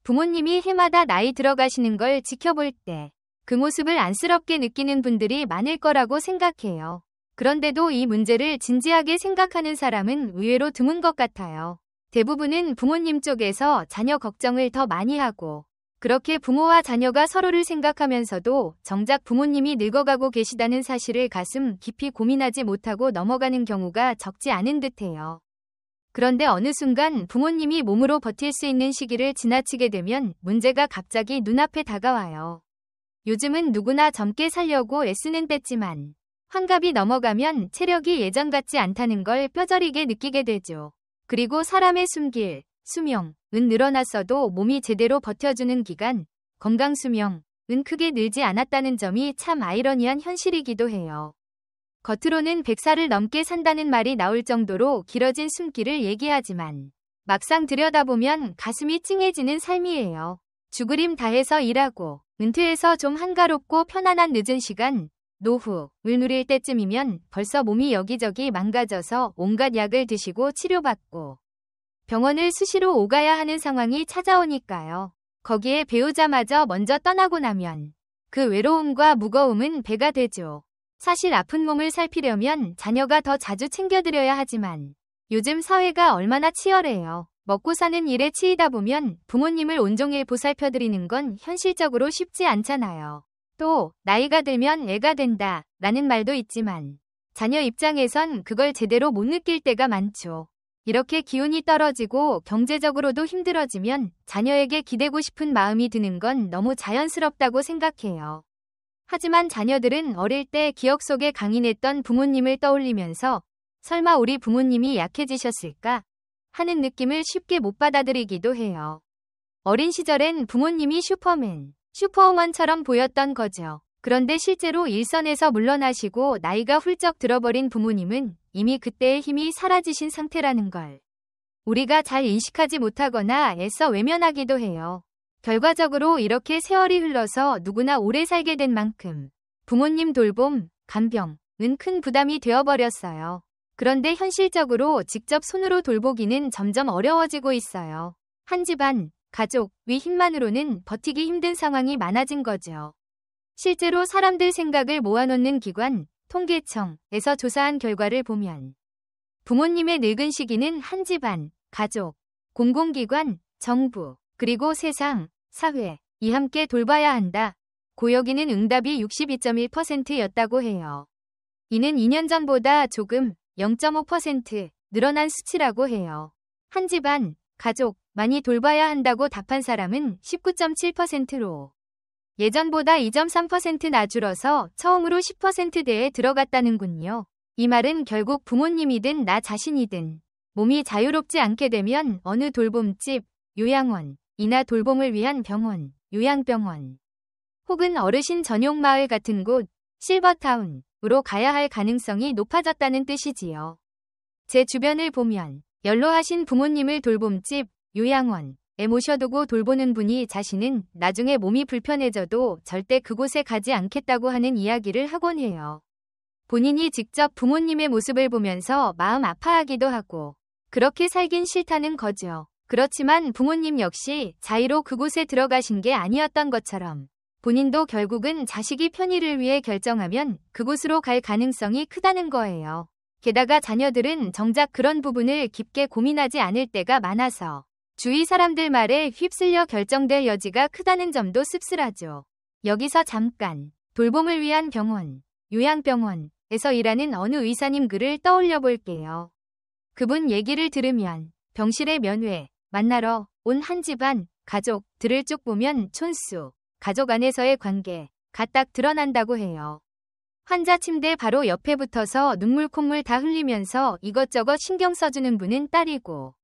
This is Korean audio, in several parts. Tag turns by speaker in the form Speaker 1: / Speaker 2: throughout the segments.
Speaker 1: 부모님이 해마다 나이 들어가시는 걸 지켜볼 때 그 모습을 안쓰럽게 느끼는 분들이 많을 거라고 생각해요. 그런데도 이 문제를 진지하게 생각하는 사람은 의외로 드문 것 같아요. 대부분은 부모님 쪽에서 자녀 걱정을 더 많이 하고 그렇게 부모와 자녀가 서로를 생각하면서도 정작 부모님이 늙어가고 계시다는 사실을 가슴 깊이 고민하지 못하고 넘어가는 경우가 적지 않은 듯해요. 그런데 어느 순간 부모님이 몸으로 버틸 수 있는 시기를 지나치게 되면 문제가 갑자기 눈앞에 다가와요. 요즘은 누구나 젊게 살려고 애쓰는 때지만 환갑이 넘어가면 체력이 예전 같지 않다는 걸 뼈저리게 느끼게 되죠. 그리고 사람의 숨길, 수명은 늘어났어도 몸이 제대로 버텨주는 기간, 건강 수명은 크게 늘지 않았다는 점이 참 아이러니한 현실이기도 해요. 겉으로는 100살을 넘게 산다는 말이 나올 정도로 길어진 숨길을 얘기하지만 막상 들여다보면 가슴이 찡해지는 삶이에요. 죽으림 다해서 일하고 은퇴해서 좀 한가롭고 편안한 늦은 시간, 노후를 누릴 때쯤이면 벌써 몸이 여기저기 망가져서 온갖 약을 드시고 치료받고 병원을 수시로 오가야 하는 상황이 찾아오니까요. 거기에 배우자마저 먼저 떠나고 나면 그 외로움과 무거움은 배가 되죠. 사실 아픈 몸을 살피려면 자녀가 더 자주 챙겨드려야 하지만 요즘 사회가 얼마나 치열해요. 먹고 사는 일에 치이다 보면 부모님을 온종일 보살펴드리는 건 현실적으로 쉽지 않잖아요. 또 나이가 들면 애가 된다 라는 말도 있지만 자녀 입장에선 그걸 제대로 못 느낄 때가 많죠. 이렇게 기운이 떨어지고 경제적으로도 힘들어지면 자녀에게 기대고 싶은 마음이 드는 건 너무 자연스럽다고 생각해요. 하지만 자녀들은 어릴 때 기억 속에 강인했던 부모님을 떠올리면서 설마 우리 부모님이 약해지셨을까 하는 느낌을 쉽게 못 받아들이기도 해요. 어린 시절엔 부모님이 슈퍼맨, 슈퍼우먼처럼 보였던 거죠. 그런데 실제로 일선에서 물러나시고 나이가 훌쩍 들어버린 부모님은 이미 그때의 힘이 사라지신 상태라는 걸 우리가 잘 인식하지 못하거나 애써 외면하기도 해요. 결과적으로 이렇게 세월이 흘러서 누구나 오래 살게 된 만큼 부모님 돌봄, 간병은 큰 부담이 되어버렸어요. 그런데 현실적으로 직접 손으로 돌보기는 점점 어려워지고 있어요. 한 집안, 가족의 힘만으로는 버티기 힘든 상황이 많아진 거죠. 실제로 사람들 생각을 모아놓는 기관, 통계청에서 조사한 결과를 보면 부모님의 늙은 시기는 한 집안, 가족, 공공기관, 정부, 그리고 세상, 사회, 이 함께 돌봐야 한다. 고여기는 응답이 62.1%였다고 해요. 이는 2년 전보다 조금 0.5% 늘어난 수치라고 해요. 한 집안, 가족, 많이 돌봐야 한다고 답한 사람은 19.7%로 예전보다 2.3%나 줄어서 처음으로 10%대에 들어갔다는군요. 이 말은 결국 부모님이든 나 자신이든 몸이 자유롭지 않게 되면 어느 돌봄집, 요양원이나 돌봄을 위한 병원, 요양병원 혹은 어르신 전용 마을 같은 곳, 실버타운으로 가야 할 가능성이 높아졌다는 뜻이지요. 제 주변을 보면 연로하신 부모님을 돌봄집, 요양원에 모셔두고 돌보는 분이 자신은 나중에 몸이 불편해져도 절대 그곳에 가지 않겠다고 하는 이야기를 하곤 해요. 본인이 직접 부모님의 모습을 보면서 마음 아파하기도 하고 그렇게 살긴 싫다는 거죠. 그렇지만 부모님 역시 자의로 그곳에 들어가신 게 아니었던 것처럼 본인도 결국은 자식이 편의를 위해 결정하면 그곳으로 갈 가능성이 크다는 거예요. 게다가 자녀들은 정작 그런 부분을 깊게 고민하지 않을 때가 많아서 주위 사람들 말에 휩쓸려 결정될 여지가 크다는 점도 씁쓸하죠. 여기서 잠깐 돌봄을 위한 병원, 요양병원에서 일하는 어느 의사님 글을 떠올려 볼게요. 그분 얘기를 들으면 병실의 면회, 만나러 온 한 집안, 가족들을 쭉 보면 촌수, 가족 안에서의 관계가 딱 드러난다고 해요. 환자 침대 바로 옆에 붙어서 눈물 콧물 다 흘리면서 이것저것 신경 써주는 분은 딸이고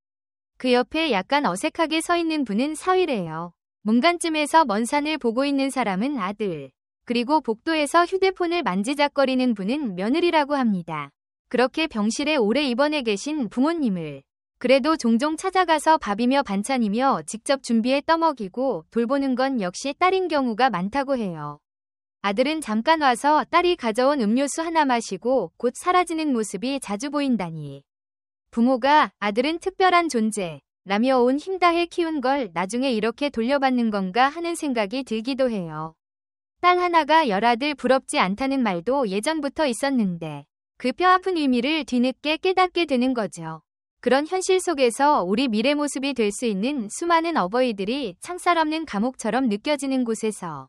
Speaker 1: 그 옆에 약간 어색하게 서 있는 분은 사위래요. 문간쯤에서 먼 산을 보고 있는 사람은 아들, 그리고 복도에서 휴대폰을 만지작거리는 분은 며느리라고 합니다. 그렇게 병실에 오래 입원해 계신 부모님을 그래도 종종 찾아가서 밥이며 반찬이며 직접 준비해 떠먹이고 돌보는 건 역시 딸인 경우가 많다고 해요. 아들은 잠깐 와서 딸이 가져온 음료수 하나 마시고 곧 사라지는 모습이 자주 보인다니. 부모가 아들은 특별한 존재, 라며 온 힘 다해 키운 걸 나중에 이렇게 돌려받는 건가 하는 생각이 들기도 해요. 딸 하나가 열아들 부럽지 않다는 말도 예전부터 있었는데 그 뼈아픈 의미를 뒤늦게 깨닫게 되는 거죠. 그런 현실 속에서 우리 미래 모습이 될 수 있는 수많은 어버이들이 창살 없는 감옥처럼 느껴지는 곳에서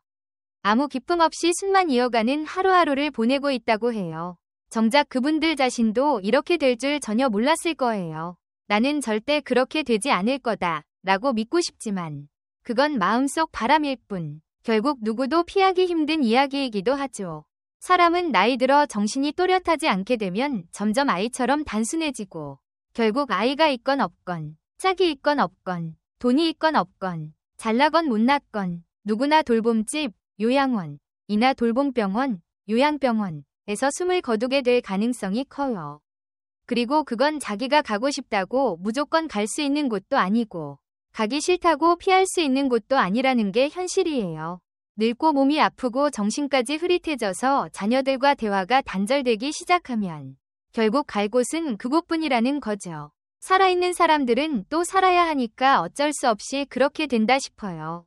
Speaker 1: 아무 기쁨 없이 숨만 이어가는 하루하루를 보내고 있다고 해요. 정작 그분들 자신도 이렇게 될 줄 전혀 몰랐을 거예요. 나는 절대 그렇게 되지 않을 거다 라고 믿고 싶지만 그건 마음속 바람일 뿐 결국 누구도 피하기 힘든 이야기이기도 하죠. 사람은 나이 들어 정신이 또렷하지 않게 되면 점점 아이처럼 단순해지고 결국 아이가 있건 없건 짝이 있건 없건 돈이 있건 없건 잘나건 못났건 누구나 돌봄집, 요양원이나 돌봄병원, 요양병원에서 숨을 거두게 될 가능성이 커요. 그리고 그건 자기가 가고 싶다고 무조건 갈 수 있는 곳도 아니고 가기 싫다고 피할 수 있는 곳도 아니라는 게 현실이에요. 늙고 몸이 아프고 정신까지 흐릿해져서 자녀들과 대화가 단절되기 시작하면 결국 갈 곳은 그곳뿐이라는 거죠. 살아있는 사람들은 또 살아야 하니까 어쩔 수 없이 그렇게 된다 싶어요.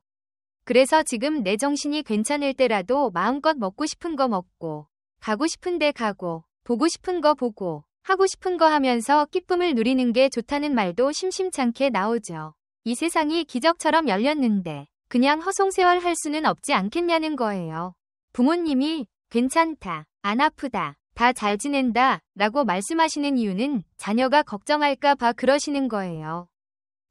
Speaker 1: 그래서 지금 내 정신이 괜찮을 때라도 마음껏 먹고 싶은 거 먹고 가고 싶은 데 가고 보고 싶은 거 보고 하고 싶은 거 하면서 기쁨을 누리는 게 좋다는 말도 심심찮게 나오죠. 이 세상이 기적처럼 열렸는데 그냥 허송세월 할 수는 없지 않겠냐는 거예요. 부모님이 괜찮다, 안 아프다, 다 잘 지낸다 라고 말씀하시는 이유는 자녀가 걱정할까 봐 그러시는 거예요.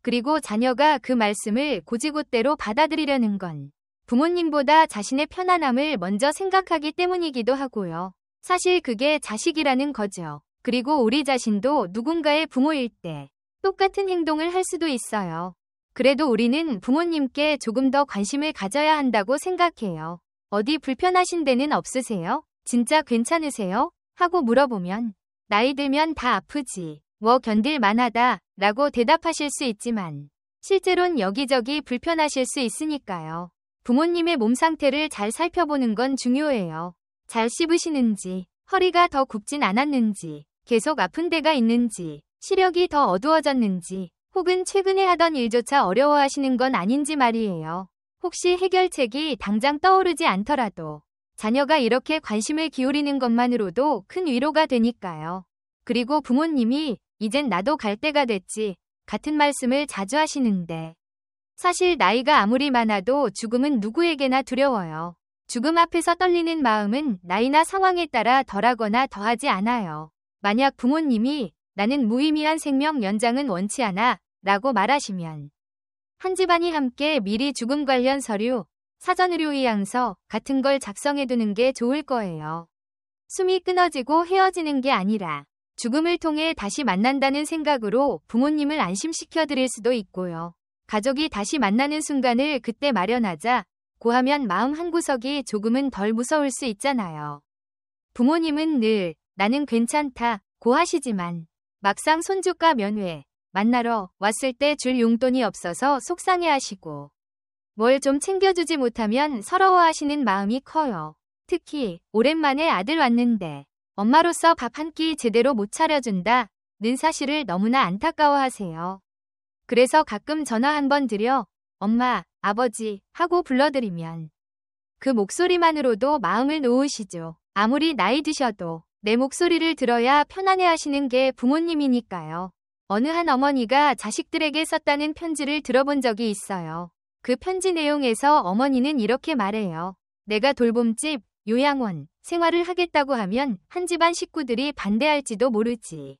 Speaker 1: 그리고 자녀가 그 말씀을 곧이곧대로 받아들이려는 건 부모님보다 자신의 편안함을 먼저 생각하기 때문이기도 하고요. 사실 그게 자식이라는 거죠. 그리고 우리 자신도 누군가의 부모일 때 똑같은 행동을 할 수도 있어요. 그래도 우리는 부모님께 조금 더 관심을 가져야 한다고 생각해요. 어디 불편하신 데는 없으세요? 진짜 괜찮으세요? 하고 물어보면 나이 들면 다 아프지. 뭐 견딜 만하다 라고 대답하실 수 있지만 실제론 여기저기 불편하실 수 있으니까요. 부모님의 몸 상태를 잘 살펴보는 건 중요해요. 잘 씹으시는지, 허리가 더 굽진 않았는지, 계속 아픈 데가 있는지, 시력이 더 어두워졌는지, 혹은 최근에 하던 일조차 어려워하시는 건 아닌지 말이에요. 혹시 해결책이 당장 떠오르지 않더라도 자녀가 이렇게 관심을 기울이는 것만으로도 큰 위로가 되니까요. 그리고 부모님이 이젠 나도 갈 때가 됐지 같은 말씀을 자주 하시는데 사실 나이가 아무리 많아도 죽음은 누구에게나 두려워요. 죽음 앞에서 떨리는 마음은 나이나 상황에 따라 덜하거나 더하지 않아요. 만약 부모님이 나는 무의미한 생명 연장은 원치 않아 라고 말하시면 한 집안이 함께 미리 죽음 관련 서류, 사전의료의향서 같은 걸 작성해두는 게 좋을 거예요. 숨이 끊어지고 헤어지는 게 아니라 죽음을 통해 다시 만난다는 생각으로 부모님을 안심시켜 드릴 수도 있고요. 가족이 다시 만나는 순간을 그때 마련하자 고하면 마음 한구석이 조금은 덜 무서울 수 있잖아요. 부모님은 늘 나는 괜찮다 고하시지만 막상 손주가 면회 만나러 왔을 때 줄 용돈이 없어서 속상해하시고 뭘 좀 챙겨주지 못하면 서러워하시는 마음이 커요. 특히 오랜만에 아들 왔는데 엄마로서 밥 한 끼 제대로 못 차려준다는 사실을 너무나 안타까워하세요. 그래서 가끔 전화 한번 드려 엄마, 아버지 하고 불러드리면 그 목소리만으로도 마음을 놓으시죠. 아무리 나이 드셔도 내 목소리를 들어야 편안해하시는 게 부모님이니까요. 어느 한 어머니가 자식들에게 썼다는 편지를 들어본 적이 있어요. 그 편지 내용에서 어머니는 이렇게 말해요. 내가 돌봄집, 요양원, 생활을 하겠다고 하면 한 집안 식구들이 반대할지도 모르지.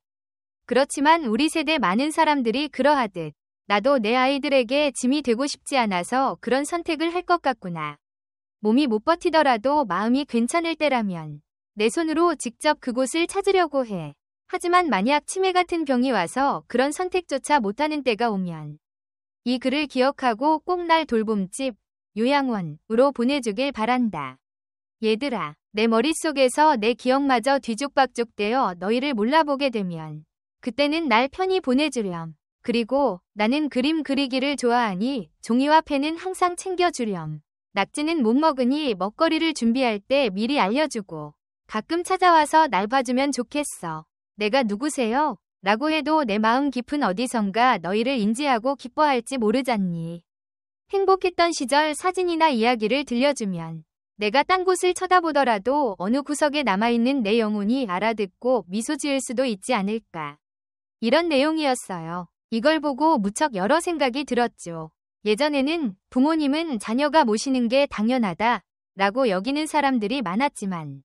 Speaker 1: 그렇지만 우리 세대 많은 사람들이 그러하듯 나도 내 아이들에게 짐이 되고 싶지 않아서 그런 선택을 할 것 같구나. 몸이 못 버티더라도 마음이 괜찮을 때라면 내 손으로 직접 그곳을 찾으려고 해. 하지만 만약 치매 같은 병이 와서 그런 선택조차 못하는 때가 오면 이 글을 기억하고 꼭 날 돌봄집, 요양원으로 보내주길 바란다. 얘들아, 내 머릿속에서 내 기억마저 뒤죽박죽되어 너희를 몰라보게 되면 그때는 날 편히 보내주렴. 그리고 나는 그림 그리기를 좋아하니 종이와 펜은 항상 챙겨주렴. 낙지는 못 먹으니 먹거리를 준비할 때 미리 알려주고 가끔 찾아와서 날 봐주면 좋겠어. 내가 누구세요? 라고 해도 내 마음 깊은 어디선가 너희를 인지하고 기뻐할지 모르잖니. 행복했던 시절 사진이나 이야기를 들려주면 내가 딴 곳을 쳐다보더라도 어느 구석에 남아있는 내 영혼이 알아듣고 미소 지을 수도 있지 않을까. 이런 내용이었어요. 이걸 보고 무척 여러 생각이 들었죠. 예전에는 부모님은 자녀가 모시는 게 당연하다 라고 여기는 사람들이 많았지만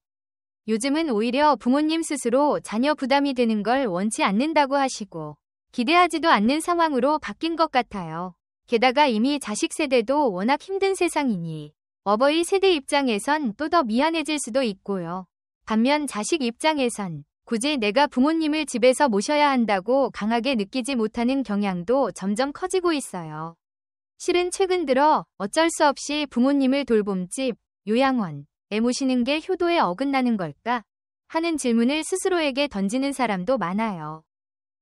Speaker 1: 요즘은 오히려 부모님 스스로 자녀 부담이 되는 걸 원치 않는다고 하시고 기대하지도 않는 상황으로 바뀐 것 같아요. 게다가 이미 자식 세대도 워낙 힘든 세상이니 어버이 세대 입장에선 또 더 미안해질 수도 있고요. 반면 자식 입장에선 굳이 내가 부모님을 집에서 모셔야 한다고 강하게 느끼지 못하는 경향도 점점 커지고 있어요. 실은 최근 들어 어쩔 수 없이 부모님을 돌봄집, 요양원에 모시는 게 효도에 어긋나는 걸까? 하는 질문을 스스로에게 던지는 사람도 많아요.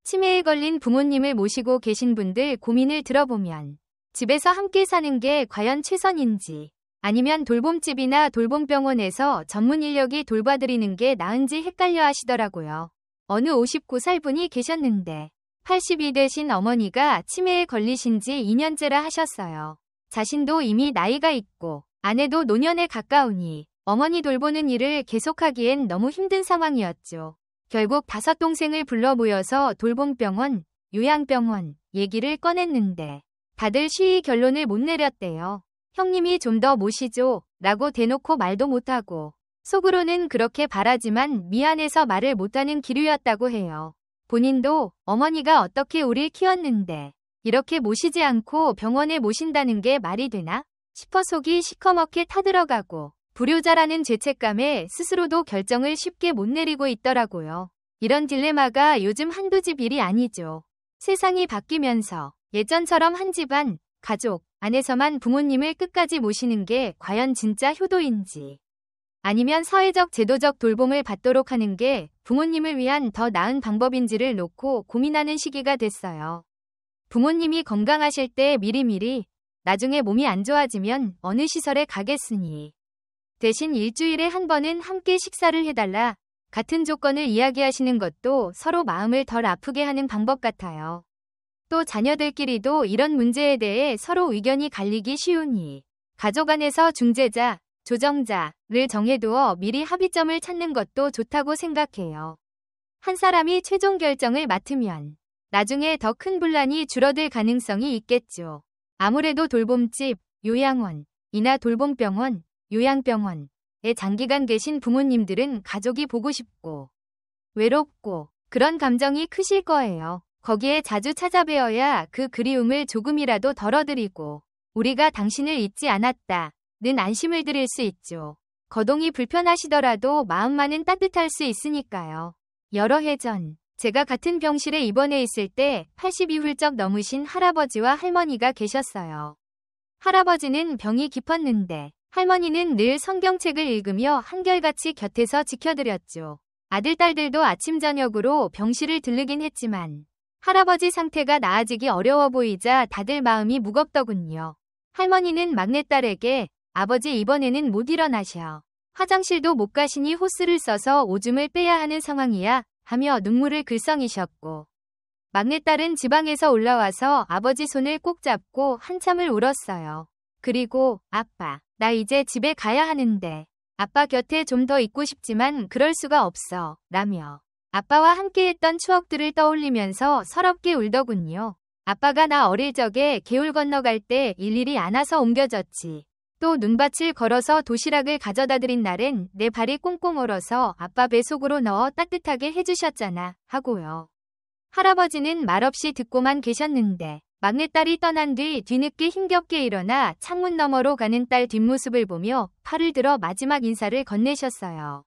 Speaker 1: 치매에 걸린 부모님을 모시고 계신 분들 고민을 들어보면 집에서 함께 사는 게 과연 최선인지 아니면 돌봄집이나 돌봄병원에서 전문 인력이 돌봐드리는 게 나은지 헷갈려 하시더라고요. 어느 59살 분이 계셨는데 82 되신 어머니가 치매에 걸리신 지 2년째라 하셨어요. 자신도 이미 나이가 있고 아내도 노년에 가까우니 어머니 돌보는 일을 계속하기엔 너무 힘든 상황이었죠. 결국 5동생을 불러 모여서 돌봄병원, 요양병원 얘기를 꺼냈는데 다들 쉬이 결론을 못 내렸대요. 형님이 좀 더 모시죠 라고 대놓고 말도 못하고 속으로는 그렇게 바라지만 미안해서 말을 못하는 기류였다고 해요. 본인도 어머니가 어떻게 우릴 키웠는데 이렇게 모시지 않고 병원에 모신다는 게 말이 되나 싶어 속이 시커멓게 타들어가고 불효자라는 죄책감에 스스로도 결정을 쉽게 못 내리고 있더라고요. 이런 딜레마가 요즘 한두 집 일이 아니죠. 세상이 바뀌면서 예전처럼 한 집안, 가족 안에서만 부모님을 끝까지 모시는 게 과연 진짜 효도인지 아니면 사회적 제도적 돌봄을 받도록 하는 게 부모님을 위한 더 나은 방법인지를 놓고 고민하는 시기가 됐어요. 부모님이 건강하실 때 미리미리 나중에 몸이 안 좋아지면 어느 시설에 가겠으니 대신 일주일에 한 번은 함께 식사를 해달라 같은 조건을 이야기하시는 것도 서로 마음을 덜 아프게 하는 방법 같아요. 또 자녀들끼리도 이런 문제에 대해 서로 의견이 갈리기 쉬우니 가족 안에서 중재자, 조정자를 정해두어 미리 합의점을 찾는 것도 좋다고 생각해요. 한 사람이 최종 결정을 맡으면 나중에 더 큰 분란이 줄어들 가능성이 있겠죠. 아무래도 돌봄집, 요양원이나 돌봄병원, 요양병원에 장기간 계신 부모님들은 가족이 보고 싶고 외롭고 그런 감정이 크실 거예요. 거기에 자주 찾아뵈어야 그 그리움을 조금이라도 덜어드리고 우리가 당신을 잊지 않았다는 안심을 드릴 수 있죠. 거동이 불편하시더라도 마음만은 따뜻할 수 있으니까요. 여러 해 전 제가 같은 병실에 입원해 있을 때 80이 훌쩍 넘으신 할아버지와 할머니가 계셨어요. 할아버지는 병이 깊었는데 할머니는 늘 성경책을 읽으며 한결같이 곁에서 지켜드렸죠. 아들, 딸들도 아침 저녁으로 병실을 들르긴 했지만 할아버지 상태가 나아지기 어려워 보이자 다들 마음이 무겁더군요. 할머니는 막내딸에게 아버지 이번에는 못 일어나셔. 화장실도 못 가시니 호스를 써서 오줌을 빼야 하는 상황이야 하며 눈물을 글썽이셨고 막내딸은 지방에서 올라와서 아버지 손을 꼭 잡고 한참을 울었어요. 그리고 아빠, 나 이제 집에 가야 하는데 아빠 곁에 좀 더 있고 싶지만 그럴 수가 없어 라며 아빠와 함께했던 추억들을 떠올리면서 서럽게 울더군요. 아빠가 나 어릴 적에 개울 건너갈 때 일일이 안아서 옮겨졌지. 또 눈밭을 걸어서 도시락을 가져다 드린 날엔 내 발이 꽁꽁 얼어서 아빠 뱃속으로 넣어 따뜻하게 해주셨잖아 하고요. 할아버지는 말없이 듣고만 계셨는데 막내딸이 떠난 뒤 뒤늦게 힘겹게 일어나 창문 너머로 가는 딸 뒷모습을 보며 팔을 들어 마지막 인사를 건네셨어요.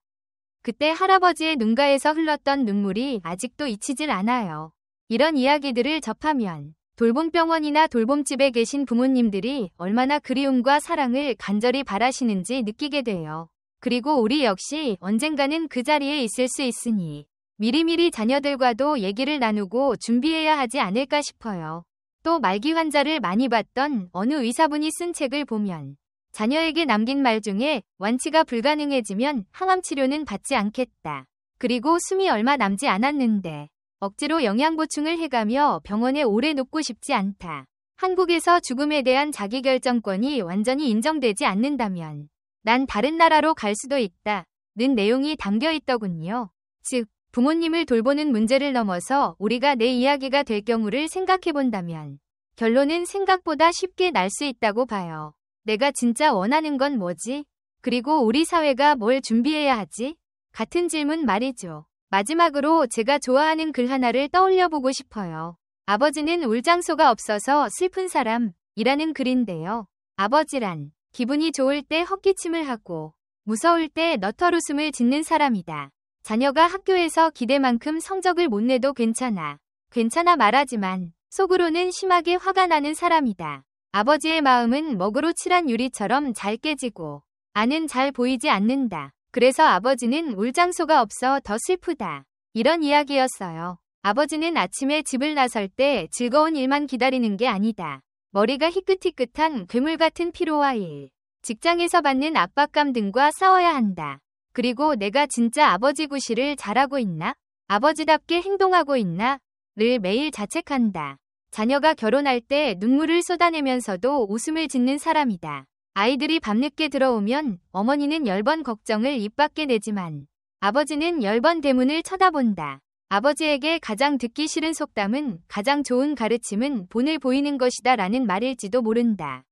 Speaker 1: 그때 할아버지의 눈가에서 흘렀던 눈물이 아직도 잊히질 않아요. 이런 이야기들을 접하면 돌봄병원이나 돌봄집에 계신 부모님들이 얼마나 그리움과 사랑을 간절히 바라시는지 느끼게 돼요. 그리고 우리 역시 언젠가는 그 자리에 있을 수 있으니 미리미리 자녀들과도 얘기를 나누고 준비해야 하지 않을까 싶어요. 또 말기 환자를 많이 봤던 어느 의사분이 쓴 책을 보면 자녀에게 남긴 말 중에 완치가 불가능해지면 항암 치료는 받지 않겠다. 그리고 숨이 얼마 남지 않았는데 억지로 영양 보충을 해가며 병원에 오래 눕고 싶지 않다. 한국에서 죽음에 대한 자기결정권이 완전히 인정되지 않는다면 난 다른 나라로 갈 수도 있다. 는 내용이 담겨 있더군요. 즉, 부모님을 돌보는 문제를 넘어서 우리가 내 이야기가 될 경우를 생각해 본다면 결론은 생각보다 쉽게 날 수 있다고 봐요. 내가 진짜 원하는 건 뭐지? 그리고 우리 사회가 뭘 준비해야 하지? 같은 질문 말이죠. 마지막으로 제가 좋아하는 글 하나를 떠올려 보고 싶어요. 아버지는 울 장소가 없어서 슬픈 사람이라는 글인데요. 아버지란 기분이 좋을 때 헛기침을 하고 무서울 때 너털웃음을 짓는 사람이다. 자녀가 학교에서 기대만큼 성적을 못 내도 괜찮아 말하지만 속으로는 심하게 화가 나는 사람이다. 아버지의 마음은 먹으로 칠한 유리처럼 잘 깨지고 안은 잘 보이지 않는다. 그래서 아버지는 울 장소가 없어 더 슬프다. 이런 이야기였어요. 아버지는 아침에 집을 나설 때 즐거운 일만 기다리는 게 아니다. 머리가 희끗희끗한 괴물 같은 피로와 일, 직장에서 받는 압박감 등과 싸워야 한다. 그리고 내가 진짜 아버지 구실을 잘하고 있나? 아버지답게 행동하고 있나? 를 매일 자책한다. 자녀가 결혼할 때 눈물을 쏟아내면서도 웃음을 짓는 사람이다. 아이들이 밤늦게 들어오면 어머니는 10번 걱정을 입 밖에 내지만 아버지는 10번 대문을 쳐다본다. 아버지에게 가장 듣기 싫은 속담은 가장 좋은 가르침은 본을 보이는 것이다 라는 말일지도 모른다.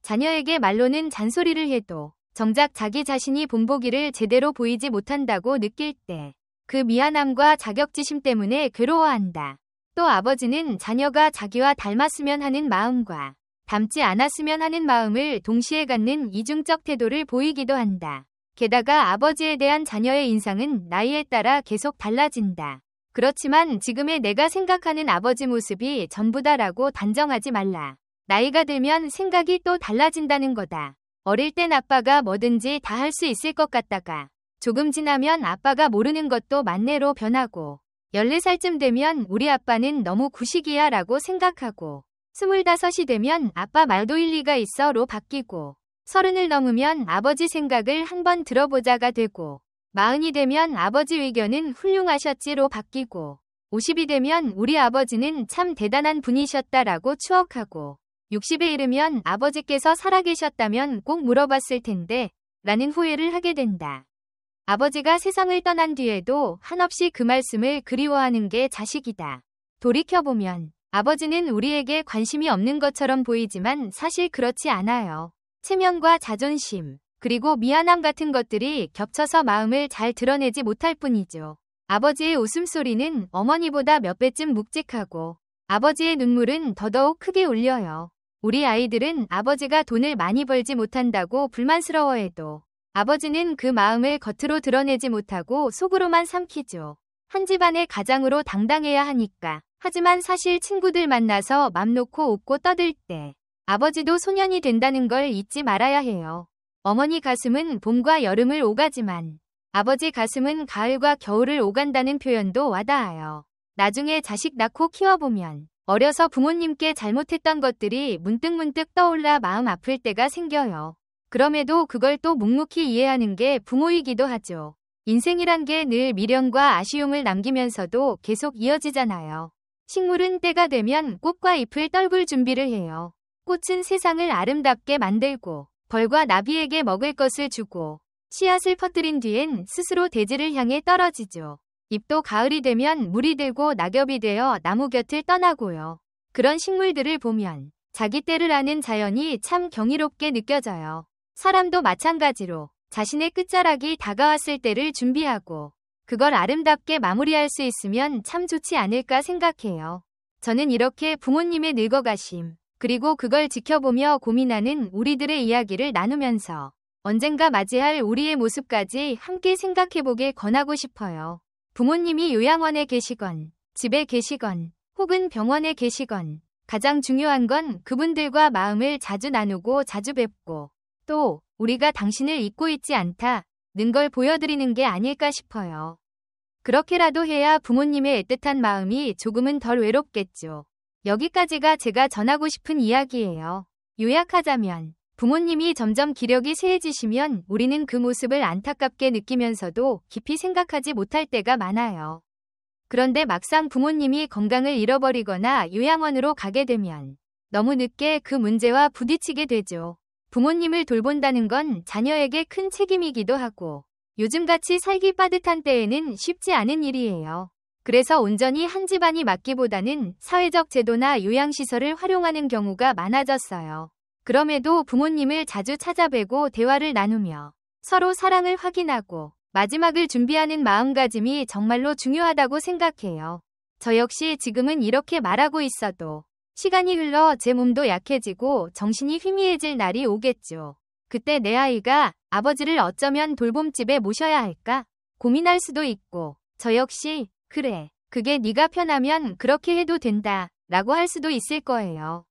Speaker 1: 자녀에게 말로는 잔소리를 해도 정작 자기 자신이 본보기를 제대로 보이지 못한다고 느낄 때 그 미안함과 자격지심 때문에 괴로워한다. 또 아버지는 자녀가 자기와 닮았으면 하는 마음과 닮지 않았으면 하는 마음을 동시에 갖는 이중적 태도를 보이기도 한다. 게다가 아버지에 대한 자녀의 인상은 나이에 따라 계속 달라진다. 그렇지만 지금의 내가 생각하는 아버지 모습이 전부다라고 단정하지 말라. 나이가 들면 생각이 또 달라진다는 거다. 어릴 땐 아빠가 뭐든지 다 할 수 있을 것 같다가 조금 지나면 아빠가 모르는 것도 만내로 변하고 14살쯤 되면 우리 아빠는 너무 구식이야 라고 생각하고 25이 되면 아빠 말도 일리가 있어로 바뀌고 30을 넘으면 아버지 생각을 한번 들어보자가 되고 40이 되면 아버지 의견은 훌륭하셨지로 바뀌고 50이 되면 우리 아버지는 참 대단한 분이셨다라고 추억하고 60에 이르면 아버지께서 살아계셨다면 꼭 물어봤을 텐데 라는 후회를 하게 된다. 아버지가 세상을 떠난 뒤에도 한없이 그 말씀을 그리워하는 게 자식이다. 돌이켜보면 아버지는 우리에게 관심이 없는 것처럼 보이지만 사실 그렇지 않아요. 체면과 자존심, 그리고 미안함 같은 것들이 겹쳐서 마음을 잘 드러내지 못할 뿐이죠. 아버지의 웃음소리는 어머니보다 몇 배쯤 묵직하고 아버지의 눈물은 더더욱 크게 울려요. 우리 아이들은 아버지가 돈을 많이 벌지 못한다고 불만스러워해도 아버지는 그 마음을 겉으로 드러내지 못하고 속으로만 삼키죠. 한 집안의 가장으로 당당해야 하니까. 하지만 사실 친구들 만나서 맘 놓고 웃고 떠들 때 아버지도 소년이 된다는 걸 잊지 말아야 해요. 어머니 가슴은 봄과 여름을 오가지만 아버지 가슴은 가을과 겨울을 오간다는 표현도 와닿아요. 나중에 자식 낳고 키워보면 어려서 부모님께 잘못했던 것들이 문득문득 떠올라 마음 아플 때가 생겨요. 그럼에도 그걸 또 묵묵히 이해하는 게 부모이기도 하죠. 인생이란 게 늘 미련과 아쉬움을 남기면서도 계속 이어지잖아요. 식물은 때가 되면 꽃과 잎을 떨굴 준비를 해요. 꽃은 세상을 아름답게 만들고 벌과 나비에게 먹을 것을 주고 씨앗을 퍼뜨린 뒤엔 스스로 대지를 향해 떨어지죠. 잎도 가을이 되면 물이 들고 낙엽이 되어 나무 곁을 떠나고요. 그런 식물들을 보면 자기 때를 아는 자연이 참 경이롭게 느껴져요. 사람도 마찬가지로 자신의 끝자락이 다가왔을 때를 준비하고 그걸 아름답게 마무리할 수 있으면 참 좋지 않을까 생각해요. 저는 이렇게 부모님의 늙어가심, 그리고 그걸 지켜보며 고민하는 우리들의 이야기를 나누면서 언젠가 맞이할 우리의 모습까지 함께 생각해보길 권하고 싶어요. 부모님이 요양원에 계시건, 집에 계시건, 혹은 병원에 계시건, 가장 중요한 건 그분들과 마음을 자주 나누고 자주 뵙고, 또 우리가 당신을 잊고 있지 않다는 걸 보여드리는 게 아닐까 싶어요. 그렇게라도 해야 부모님의 애틋한 마음이 조금은 덜 외롭겠죠. 여기까지가 제가 전하고 싶은 이야기예요. 요약하자면 부모님이 점점 기력이 쇠해지시면 우리는 그 모습을 안타깝게 느끼면서도 깊이 생각하지 못할 때가 많아요. 그런데 막상 부모님이 건강을 잃어버리거나 요양원으로 가게 되면 너무 늦게 그 문제와 부딪히게 되죠. 부모님을 돌본다는 건 자녀에게 큰 책임이기도 하고 요즘같이 살기 빠듯한 때에는 쉽지 않은 일이에요. 그래서 온전히 한 집안이 맡기보다는 사회적 제도나 요양시설을 활용하는 경우가 많아졌어요. 그럼에도 부모님을 자주 찾아뵈고 대화를 나누며 서로 사랑을 확인하고 마지막을 준비하는 마음가짐이 정말로 중요하다고 생각해요. 저 역시 지금은 이렇게 말하고 있어도 시간이 흘러 제 몸도 약해지고 정신이 희미해질 날이 오겠죠. 그때 내 아이가 아버지를 어쩌면 돌봄집에 모셔야 할까 고민할 수도 있고 저 역시 그래, 그게 네가 편하면 그렇게 해도 된다 라고 할 수도 있을 거예요.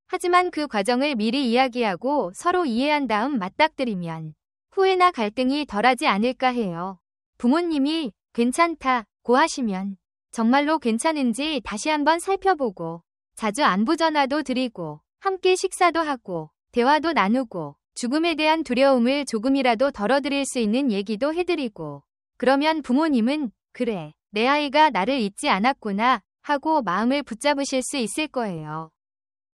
Speaker 1: 하지만 그 과정을 미리 이야기하고 서로 이해한 다음 맞닥뜨리면 후회나 갈등이 덜하지 않을까 해요. 부모님이 괜찮다고 하시면 정말로 괜찮은지 다시 한번 살펴보고 자주 안부 전화도 드리고 함께 식사도 하고 대화도 나누고 죽음에 대한 두려움을 조금이라도 덜어드릴 수 있는 얘기도 해드리고 그러면 부모님은 그래, 내 아이가 나를 잊지 않았구나 하고 마음을 붙잡으실 수 있을 거예요.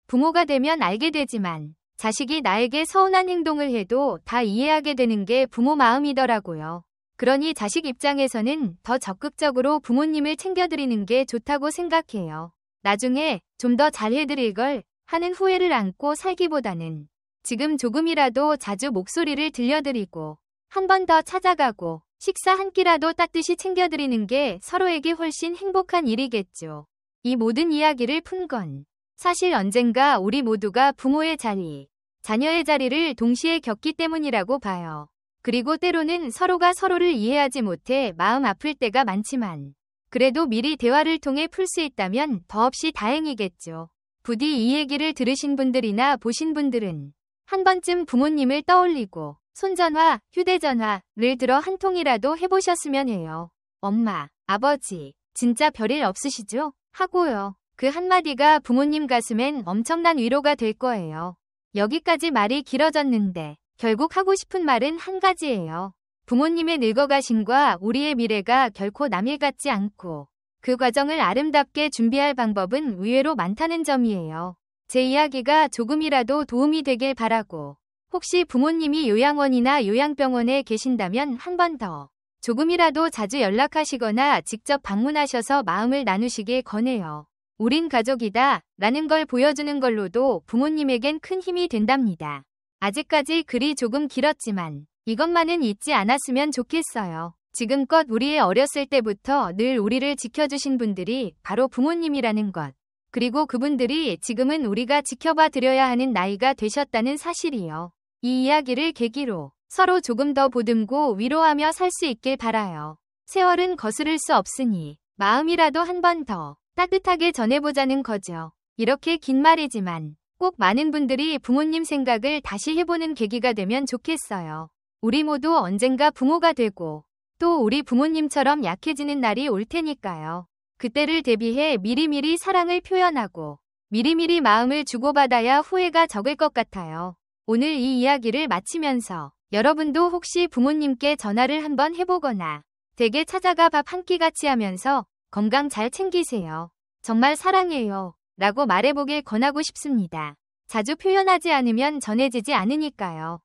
Speaker 1: 부모가 되면 알게 되지만 자식이 나에게 서운한 행동을 해도 다 이해하게 되는 게 부모 마음이더라고요. 그러니 자식 입장에서는 더 적극적으로 부모님을 챙겨드리는 게 좋다고 생각해요. 나중에 좀 더 잘해드릴 걸 하는 후회를 안고 살기보다는 지금 조금이라도 자주 목소리를 들려드리고 한 번 더 찾아가고 식사 한 끼라도 따뜻이 챙겨드리는 게 서로에게 훨씬 행복한 일이겠죠. 이 모든 이야기를 푼 건 사실 언젠가 우리 모두가 부모의 자리, 자녀의 자리를 동시에 겪기 때문이라고 봐요. 그리고 때로는 서로가 서로를 이해하지 못해 마음 아플 때가 많지만 그래도 미리 대화를 통해 풀 수 있다면 더없이 다행이겠죠. 부디 이 얘기를 들으신 분들이나 보신 분들은 한 번쯤 부모님을 떠올리고 손전화, 휴대전화를 들어 한 통이라도 해보셨으면 해요. 엄마, 아버지, 진짜 별일 없으시죠? 하고요. 그 한마디가 부모님 가슴엔 엄청난 위로가 될 거예요. 여기까지 말이 길어졌는데 결국 하고 싶은 말은 한 가지예요. 부모님의 늙어가심과 우리의 미래가 결코 남일 같지 않고 그 과정을 아름답게 준비할 방법은 의외로 많다는 점이에요. 제 이야기가 조금이라도 도움이 되길 바라고 혹시 부모님이 요양원이나 요양병원에 계신다면 한 번 더 조금이라도 자주 연락하시거나 직접 방문하셔서 마음을 나누시길 권해요. 우린 가족이다 라는 걸 보여주는 걸로도 부모님에겐 큰 힘이 된답니다. 아직까지 글이 조금 길었지만 이것만은 잊지 않았으면 좋겠어요. 지금껏 우리의 어렸을 때부터 늘 우리를 지켜주신 분들이 바로 부모님이라는 것. 그리고 그분들이 지금은 우리가 지켜봐 드려야 하는 나이가 되셨다는 사실이요. 이 이야기를 계기로 서로 조금 더 보듬고 위로하며 살 수 있길 바라요. 세월은 거스를 수 없으니 마음이라도 한 번 더 따뜻하게 전해보자는 거죠. 이렇게 긴 말이지만 꼭 많은 분들이 부모님 생각을 다시 해보는 계기가 되면 좋겠어요. 우리 모두 언젠가 부모가 되고 또 우리 부모님처럼 약해지는 날이 올 테니까요. 그때를 대비해 미리미리 사랑을 표현하고 미리미리 마음을 주고받아야 후회가 적을 것 같아요. 오늘 이 이야기를 마치면서 여러분도 혹시 부모님께 전화를 한번 해보거나 댁에 찾아가 밥 한 끼 같이 하면서 건강 잘 챙기세요. 정말 사랑해요 라고 말해보길 권하고 싶습니다. 자주 표현하지 않으면 전해지지 않으니까요.